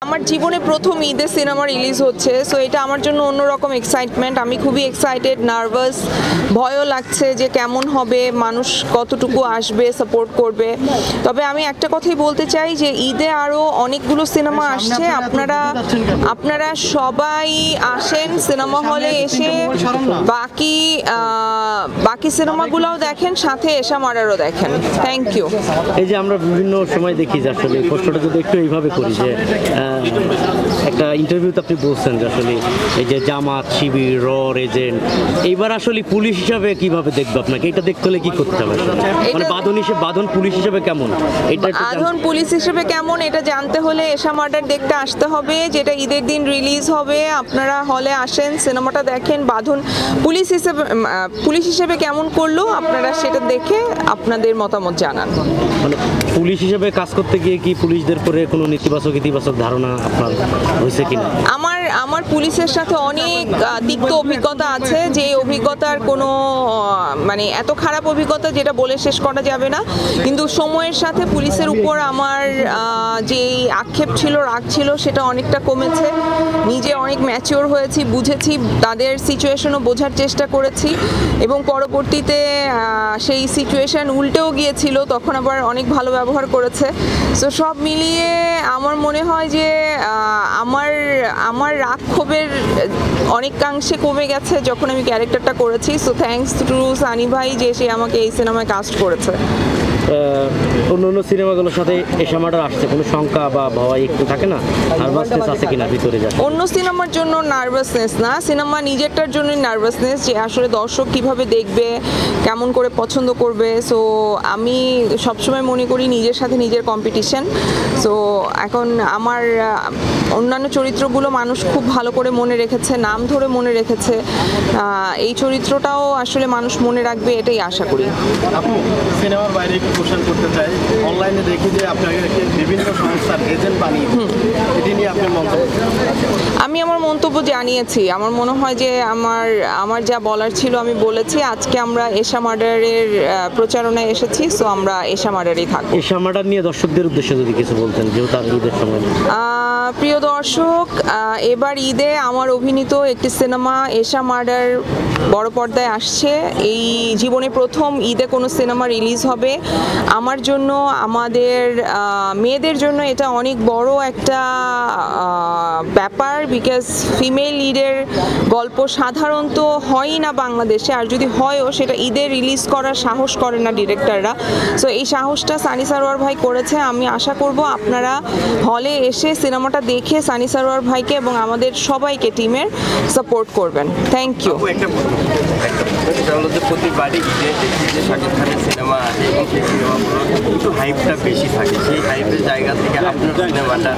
আমার জীবনে প্রথম ঈদে সিনেমা রিলিজ হচ্ছে, সো এটা আমার জন্য অন্যরকম এক্সাইটমেন্ট। আমি খুবই এক্সাইটেড, নার্ভাস, ভয়ও লাগছে যে কেমন হবে, মানুষ কতটুকু আসবে, সাপোর্ট করবে। তবে আমি একটা কথাই বলতে চাই যে ঈদে আরও অনেকগুলো সিনেমা আসছে, আপনারা সবাই আসেন সিনেমা হলে এসে বাকি সিনেমাগুলোও দেখেন, সাথে এশা মার্ডারও দেখেন। Thank you. এই যে আমরা বিভিন্ন সময় দেখি যে আসলে প্রশ্নটা যদি একটু এইভাবে করি যে একটা ইন্টারভিউতে আপনি বলছেন যে আসলে এই যে জামাত, শিবির, র এজেন্ট, এইবার আসলে পুলিশ হিসাবে কিভাবে দেখবে আপনাকে? এটা দেখতে হলে কি করতে হবে? মানে বাঁধন পুলিশ হিসেবে কেমন, বাঁধন পুলিশ হিসেবে কেমন এটা জানতে হলে এশা মার্ডার দেখতে আসতে হবে, যেটা ঈদের দিন রিলিজ হবে। আপনারা হলে আসেন, সিনেমাটা দেখেন। বাঁধন পুলিশ হিসেবে কেমন করলো আপনারা সেটা দেখে আপনাদের মতামত জানান। মানে পুলিশ হিসেবে কাজ করতে গিয়ে কি পুলিশদের পরে কোনো নেতিবাচক ইতিবাচক ধারণা আপনার হয়েছে কিনা? আমার পুলিশের সাথে অনেক তিক্ত অভিজ্ঞতা আছে, যে অভিজ্ঞতার কোনো মানে এত খারাপ অভিজ্ঞতা যেটা বলে শেষ করা যাবে না। কিন্তু সময়ের সাথে পুলিশের উপর আমার যে আক্ষেপ ছিল, রাগ ছিল, সেটা অনেকটা কমেছে। নিজে অনেক ম্যাচিওর হয়েছি, বুঝেছি, তাদের সিচুয়েশনও বোঝার চেষ্টা করেছি, এবং পরবর্তীতে সেই সিচুয়েশন উল্টেও গিয়েছিল, তখন আবার অনেক ভালো ব্যবহার করেছে। সো সব মিলিয়ে আমার মনে হয় যে আমার রাগ ক্ষোভের অনেকাংশে কমে গেছে যখন আমি ক্যারেক্টারটা করেছি। সো থ্যাঙ্কস টু সানি ভাই যে সে আমাকে এই সিনেমায় কাস্ট করেছে। অন্য সিনেমাগুলোর সাথে এশা মার্ডার আসছে, কোনো শঙ্কা বা ভয় একটু থাকে না, নার্ভাসনেস আছে কিনা ভিতরে? অন্য সিনেমার জন্য নার্ভাসনেস না, সিনেমা নিজেরটার জন্যই নার্ভাসনেস, যে আসলে দর্শক কিভাবে দেখবে, কেমন করে পছন্দ করবে। সো আমি সবসময় মনে করি নিজের সাথে নিজের কম্পিটিশন। সো এখন আমার অন্যান্য চরিত্রগুলো মানুষ খুব ভালো করে মনে রেখেছে, নাম ধরে মনে রেখেছে, এই চরিত্রটাও আসলে মানুষ মনে রাখবে, এটাই আশা করি। সিনেমার বাইরে একটু কোশ্চেন করতে চাই। অনলাইনে দেখি যে আপনাকে বিভিন্ন সংস্থার এজেন্ট বানিয়ে, এটি নিয়ে আপনি মন্তব্য? আমি আমার মন্তব্য জানিয়েছি। আমার মনে হয় যে আমার যা বলার ছিল আমি বলেছি। আজকে আমরা এশা মার্ডারের প্রচারণায় এসেছি, সো আমরা এশা মার্ডারেই থাকবো। এশা মার্ডার নিয়ে দর্শকদের উদ্দেশ্যে যদি কিছু বলতেন, যেহেতু তার ঈদের সময়। প্রিয় দর্শক, এবার ঈদে আমার অভিনীত একটি সিনেমা এশা মার্ডার বড় পর্দায় আসছে। এই জীবনে প্রথম ঈদে কোনো সিনেমা রিলিজ হবে। আমার জন্য, আমাদের মেয়েদের জন্য এটা অনেক বড় একটা ব্যাপার, বিকজ ফিমেল লিডের গল্প সাধারণত হয়ই না বাংলাদেশে, আর যদি হয়ও সেটা ঈদে রিলিজ করার সাহস করে না ডিরেক্টররা। সো এই সাহসটা সানি সারোয়ার ভাই করেছে। আমি আশা করব আপনারা হলে এসে সিনেমাটা দেখে সানি সারোয়ার ভাইকে এবং আমাদের সবাইকে টিমের সাপোর্ট করবেন। Thank you. প্রতিবারই ঈদে দেখি যে শাকিব খানের সিনেমা আসে এবং সেই সিনেমাগুলোর একটু হাইপটা বেশি থাকে, সেই হাইপের জায়গা থেকে আপনার সিনেমাটা